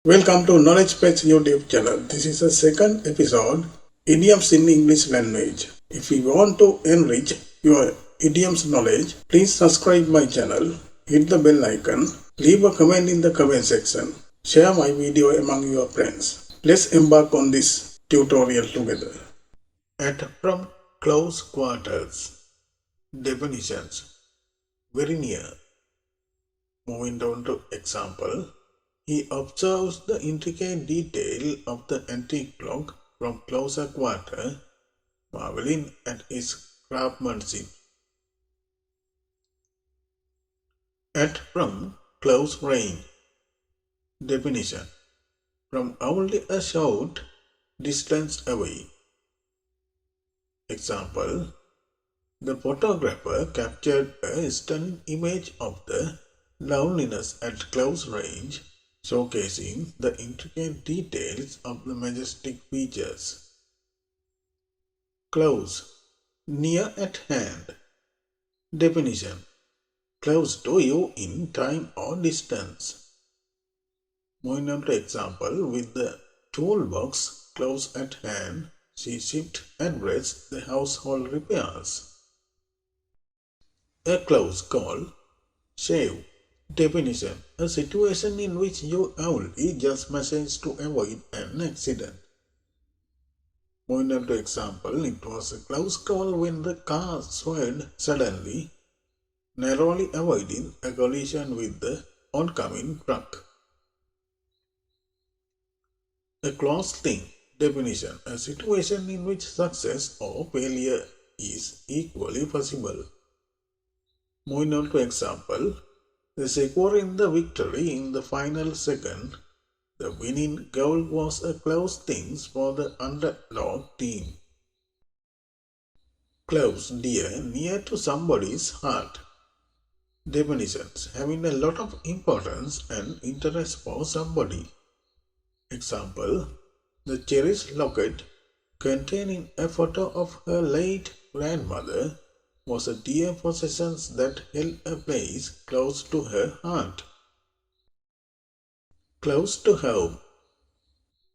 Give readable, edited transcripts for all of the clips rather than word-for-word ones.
Welcome to Knowledge Page YouTube channel. This is the second episode, Idioms in English Language. If you want to enrich your idioms knowledge, please subscribe my channel, hit the bell icon, leave a comment in the comment section, share my video among your friends. Let's embark on this tutorial together. At from close quarters. Definitions. Very near. Moving down to example. He observes the intricate detail of the antique clock from closer quarter, marveling at its craftsmanship. At from close range. Definition. From only a short distance away. Example. The photographer captured a stunning image of the loveliness at close range, showcasing the intricate details of the majestic features. Close, near at hand. Definition. Close to you in time or distance. Moving on to example, with the toolbox close at hand, she shipped and addressed the household repairs. A close call, shave. Definition. A situation in which you only just manage to avoid an accident. Moving on to example, it was a close call when the car swerved suddenly, narrowly avoiding a collision with the oncoming truck. A close thing. Definition. A situation in which success or failure is equally possible. Moving on to example, the securing the victory in the final second, the winning goal was a close thing for the underdog team. Close, dear, near to somebody's heart. Definitions. Having a lot of importance and interest for somebody. Example. The cherished locket containing a photo of her late grandmother was a dear possession that held a place close to her heart. Close to home.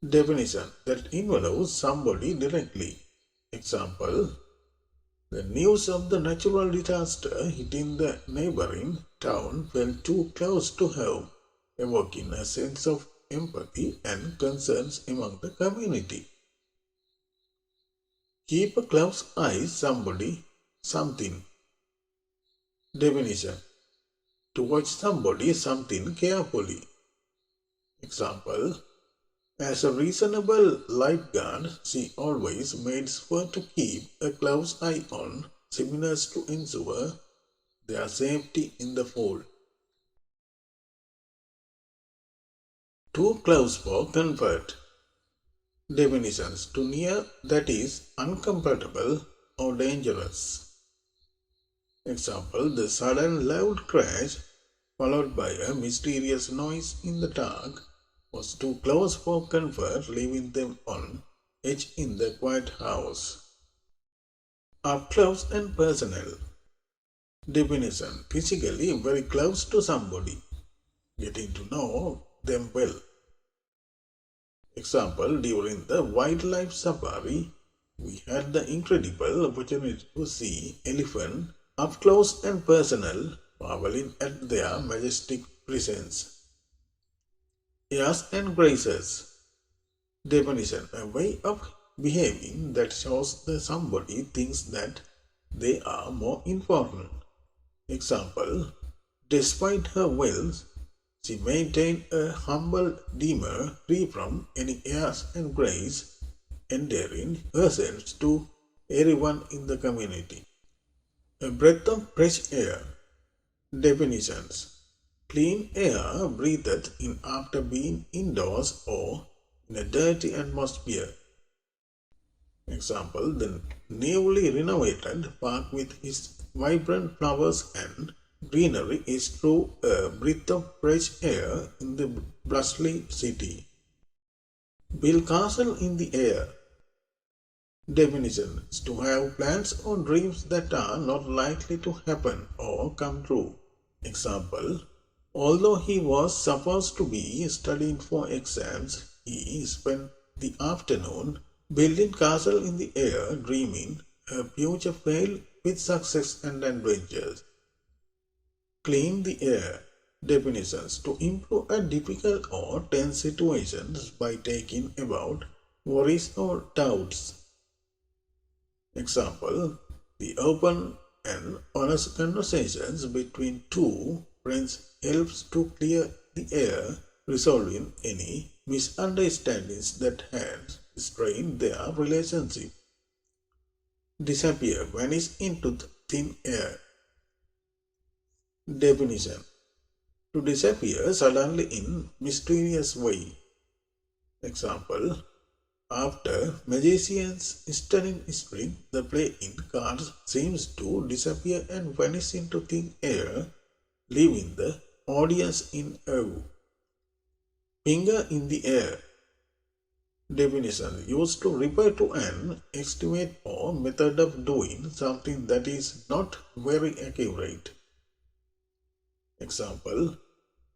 Definition. That involves somebody directly. Example. The news of the natural disaster hitting the neighboring town felt too close to home, evoking a sense of empathy and concerns among the community. Keep a close eye somebody, something. Definition. To watch somebody, something carefully. Example. As a reasonable lifeguard, she always made sure to keep a close eye on swimmers to ensure their safety in the pool. Too close for comfort. Definitions. Too near, that is uncomfortable or dangerous. Example. The sudden loud crash followed by a mysterious noise in the dark was too close for comfort, leaving them on edge in the quiet house. Up close and personal. Definition. Physically very close to somebody, getting to know them well. Example. During the wildlife safari, we had the incredible opportunity to see elephants up close and personal, marveling at their majestic presence. Airs and graces. Definition. A way of behaving that shows that somebody thinks that they are more important. Example. Despite her wealth, she maintained a humble demeanor free from any airs and grace, endearing herself to everyone in the community. A breath of fresh air. Definitions. Clean air breathed in after being indoors or in a dirty atmosphere. Example. The newly renovated park with its vibrant flowers and greenery is true a breath of fresh air in the bustling city. Build castle in the air. Definition. To have plans or dreams that are not likely to happen or come true. Example. Although he was supposed to be studying for exams, he spent the afternoon building castle in the air, dreaming a future filled with success and adventures. Clean the air. Definitions: to improve a difficult or tense situations by taking about worries or doubts. Example: the open and honest conversations between two friends helps to clear the air, resolving any misunderstandings that had strained their relationship. Disappear, vanish into thin air. Definition: to disappear suddenly in mysterious way. Example: after magician's stunning trick, the playing cards seems to disappear and vanish into thin air, leaving the audience in awe. Finger in the air. Definition: used to refer to an estimate or method of doing something that is not very accurate. Example: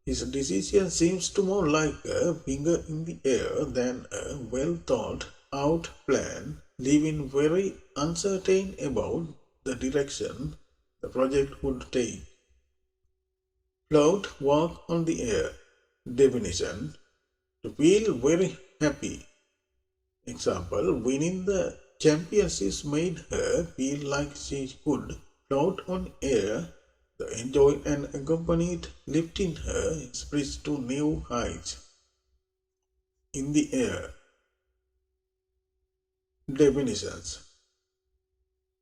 his decision seems to more like a finger in the air than a well thought out plan, leaving very uncertain about the direction the project would take. Float, walk on the air. Definition: to feel very happy. Example: winning the championship made her feel like she could float on air. The enjoy and accompanied lifting her spirits to new heights. In the air. Definitions: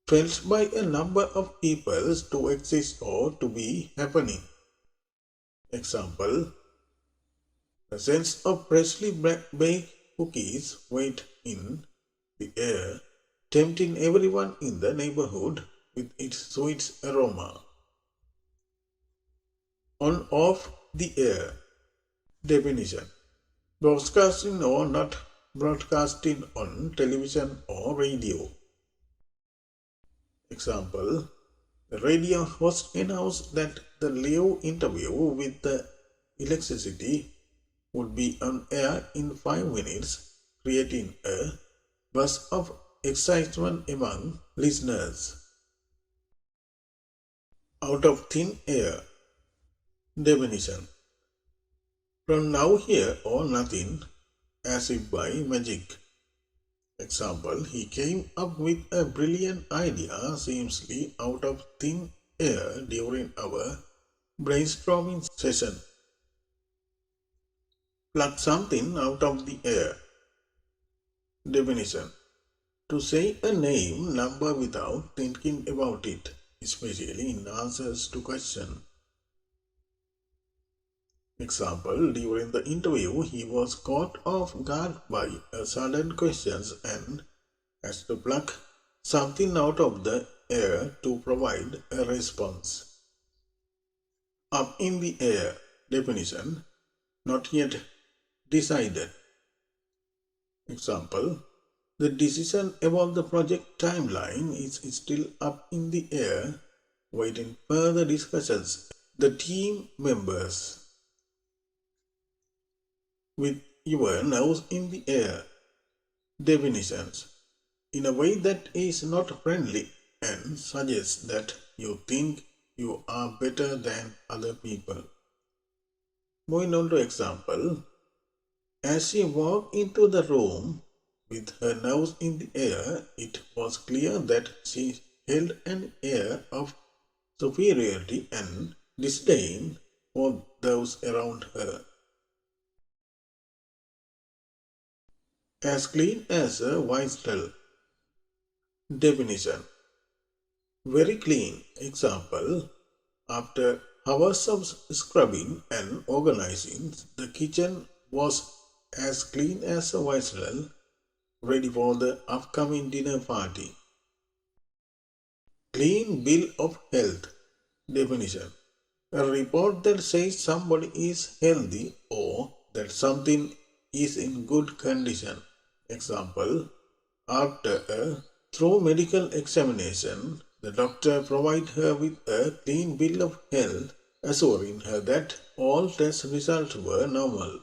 felt by a number of people to exist or to be happening. Example: the sense of freshly baked cookies wait in the air, tempting everyone in the neighborhood with its sweet aroma. On off the air. Definition: broadcasting or not broadcasting on television or radio. Example: the radio host announced that the live interview with the electricity would be on air in 5 minutes, creating a buzz of excitement among listeners. Out of thin air. Definition: from now here or nothing, as if by magic. Example: he came up with a brilliant idea seemingly out of thin air during our brainstorming session. Pluck something out of the air. Definition: to say a name, number without thinking about it, especially in answers to questions. Example: during the interview, he was caught off guard by a sudden questions and has to pluck something out of the air to provide a response. Up in the air. Definition: not yet decided. Example: the decision about the project timeline is still up in the air, waiting further discussions. The team members. With your nose in the air. Definitions: in a way that is not friendly and suggests that you think you are better than other people. Moving on to example. As she walked into the room with her nose in the air, it was clear that she held an air of superiority and disdain for those around her. As clean as a whistle. Definition: very clean. Example: after hours of scrubbing and organizing, the kitchen was as clean as a whistle, ready for the upcoming dinner party. Clean bill of health. Definition: a report that says somebody is healthy or that something is in good condition. Example: after a thorough medical examination, the doctor provided her with a clean bill of health, assuring her that all test results were normal.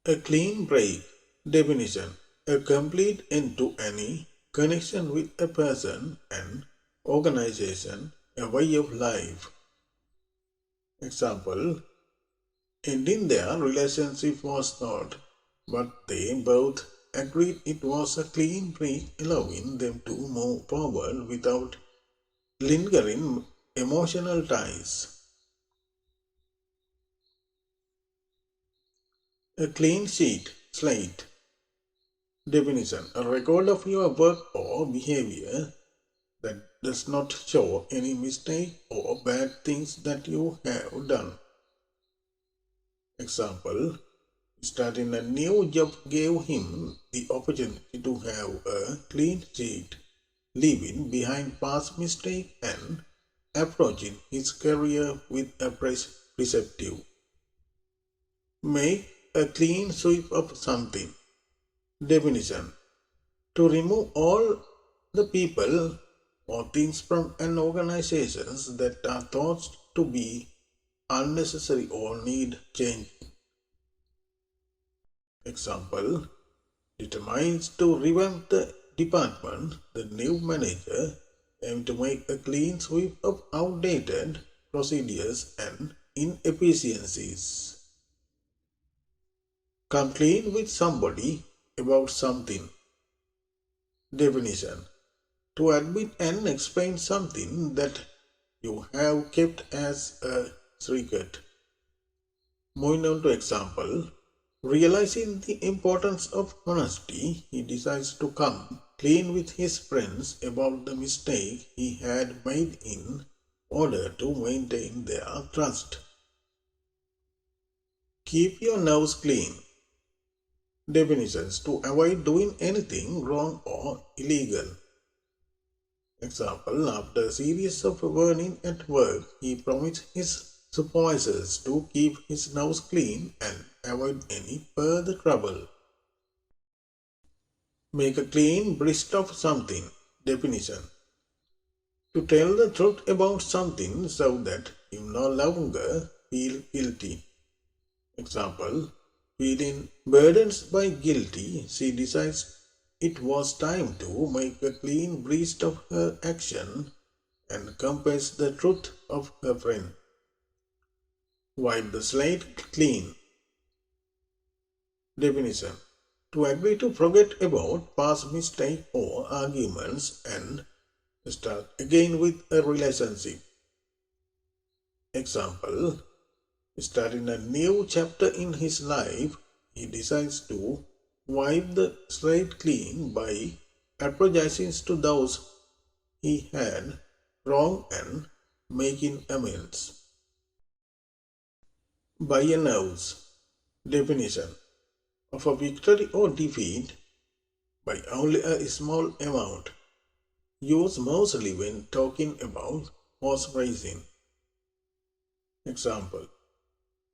A clean break. Definition. A complete end to any connection with a person, an organization, a way of life. Example. Ending their relationship was not, but they both agreed it was a clean break, allowing them to move forward without lingering emotional ties. A clean sheet, slate. Definition. A record of your work or behavior that does not show any mistake or bad things that you have done. Example. Starting a new job gave him the opportunity to have a clean sheet, leaving behind past mistakes and approaching his career with a perspective. Make a clean sweep of something. Definition. To remove all the people or things from an organization that are thought to be unnecessary or need change. Example. Determines to revamp the department, the new manager aimed to make a clean sweep of outdated procedures and inefficiencies. Come clean with somebody about something. Definition. To admit and explain something that you have kept as a secret. Moving on to example. Realizing the importance of honesty, he decides to come clean with his friends about the mistake he had made in order to maintain their trust. Keep your nose clean. Definitions. To avoid doing anything wrong or illegal. Example. After a series of warnings at work, he promised his supervisors to keep his nose clean and avoid any further trouble. Make a clean breast of something. Definition. To tell the truth about something so that you no longer feel guilty. Example. Feeling burdened by guilty, she decides it was time to make a clean breast of her action and confess the truth of her friend. Wipe the slate clean. Definition. To agree to forget about past mistakes or arguments and start again with a relationship. Example. Starting a new chapter in his life, he decides to wipe the slate clean by apologizing to those he had wronged and making amends. By a nose. Definition. Of a victory or defeat by only a small amount. Used mostly when talking about horse racing. Example.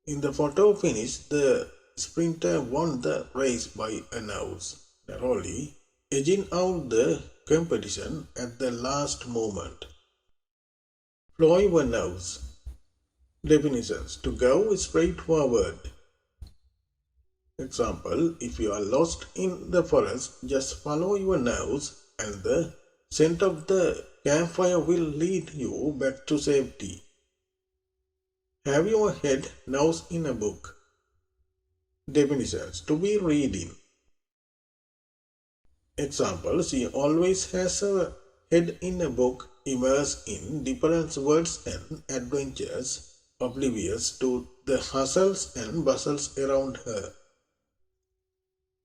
In the photo finish, the sprinter won the race by a nose, narrowly edging out the competition at the last moment. Fly your nose. Definitions. To go straight forward. Example. If you are lost in the forest, just follow your nose and the scent of the campfire will lead you back to safety. Have your head nose in a book. Definitions. To be reading. Example. She always has her head in a book, immersed in different words and adventures, oblivious to the hustles and bustles around her.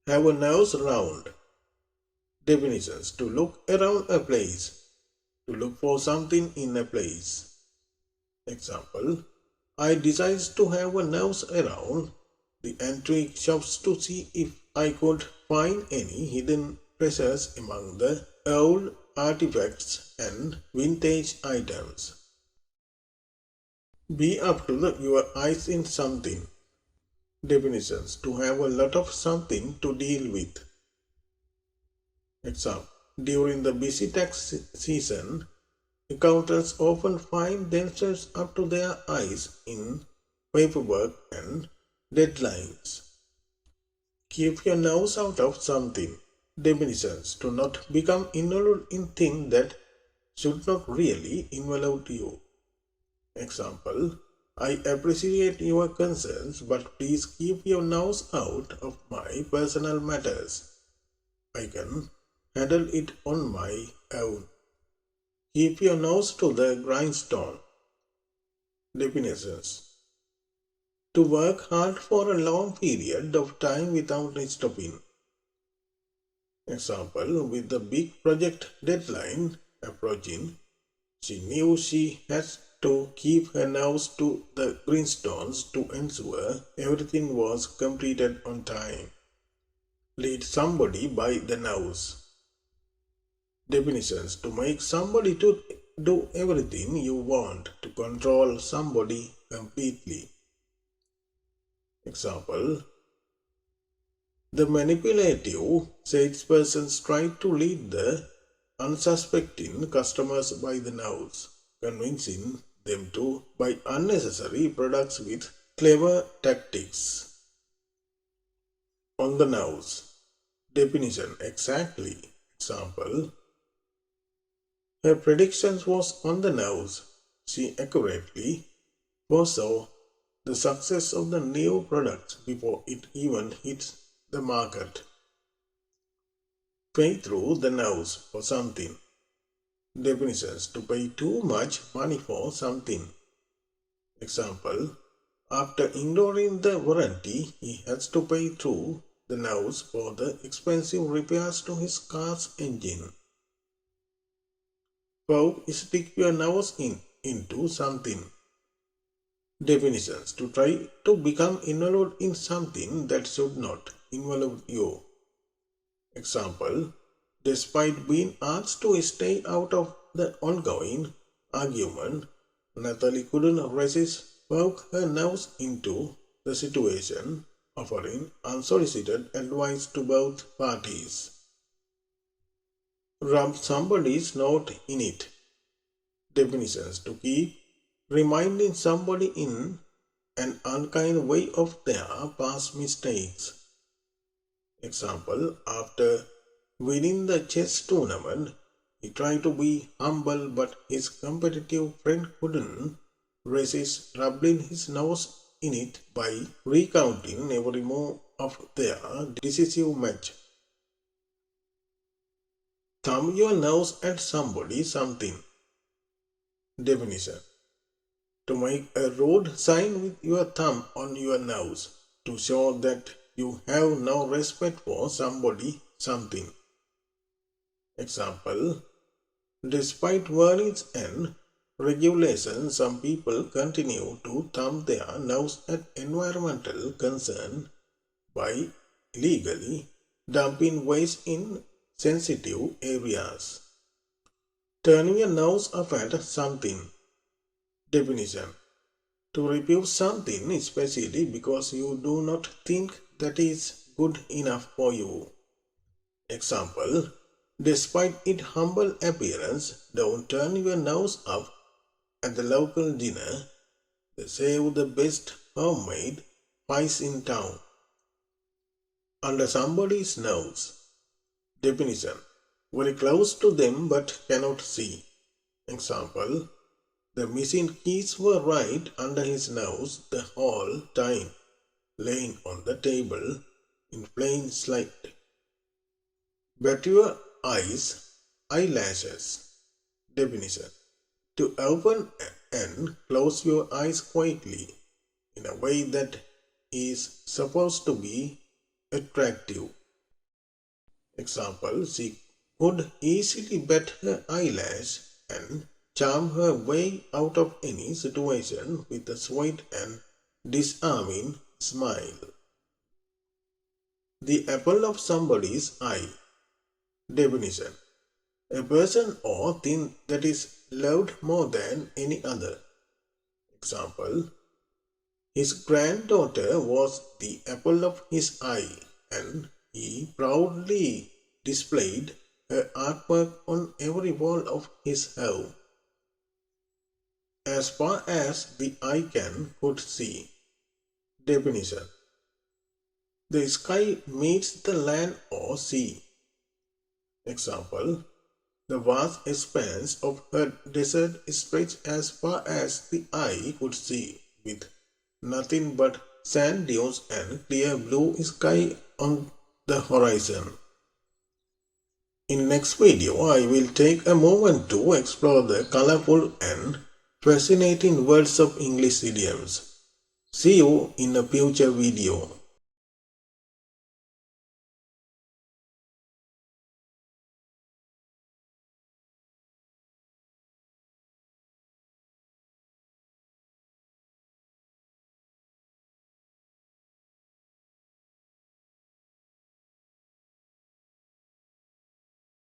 Have a nose round. Definitions. To look around a place. To look for something in a place. Example. I decided to have a nose around the antique shops to see if I could find any hidden treasures among the old artifacts and vintage items. Be up to your eyes in something. Definitions. To have a lot of something to deal with. Example. During the busy tax season, accountants often find themselves up to their eyes in paperwork, and deadlines. Keep your nose out of something. Definitions: to not become involved in things that should not really involve you. Example: I appreciate your concerns, but please keep your nose out of my personal matters. I can handle it on my own. Keep your nose to the grindstone. Definitions: to work hard for a long period of time without stopping. Example: with the big project deadline approaching, she knew she had to keep her nose to the grindstones to ensure everything was completed on time. Lead somebody by the nose. Definitions: to make somebody to do everything you want, to control somebody completely. Example: the manipulative salespersons tried to lead the unsuspecting customers by the nose, convincing them to buy unnecessary products with clever tactics. On the nose. Definition: exactly. Example: her predictions was on the nose. She accurately foresaw the success of the new product before it even hits the market. Pay through the nose for something. Definitions: to pay too much money for something. Example: after ignoring the warranty, he has to pay through the nose for the expensive repairs to his car's engine. Stick your nose into something. Definitions: to try to become involved in something that should not involve you. Example: despite being asked to stay out of the ongoing argument, Natalie couldn't resist poke her nose into the situation, offering unsolicited advice to both parties. Rub somebody's note in it. Definitions: to keep reminding somebody in an unkind way of their past mistakes. Example: after winning the chess tournament, he tried to be humble, but his competitive friend couldn't resist rubbing his nose in it by recounting every move of their decisive match. Thumb your nose at somebody something. Definition: to make a road sign with your thumb on your nose to show that you have no respect for somebody something. Example: despite warnings and regulations, some people continue to thumb their nose at environmental concern by illegally dumping waste in sensitive areas. Turning your nose up at something. Definition: to refuse something especially because you do not think that is good enough for you. Example: despite its humble appearance, don't turn your nose up at the local dinner. They serve the best homemade pies in town. Under somebody's nose. Definition: very close to them but cannot see. Example: the missing keys were right under his nose the whole time, laying on the table in plain sight. But your eyes, eyelashes. Definition: to open and close your eyes quietly in a way that is supposed to be attractive. Example: she could easily bat her eyelash and charm her way out of any situation with a sweet and disarming smile. The apple of somebody's eye. Definition: a person or thing that is loved more than any other. Example: his granddaughter was the apple of his eye, and he proudly displayed her artwork on every wall of his home, as far as the eye could see. Definition: the sky meets the land or sea. Example: the vast expanse of her desert stretched as far as the eye could see, with nothing but sand dunes and clear blue sky on the horizon. In next video, I will take a moment to explore the colorful and fascinating words of English idioms. See you in a future video.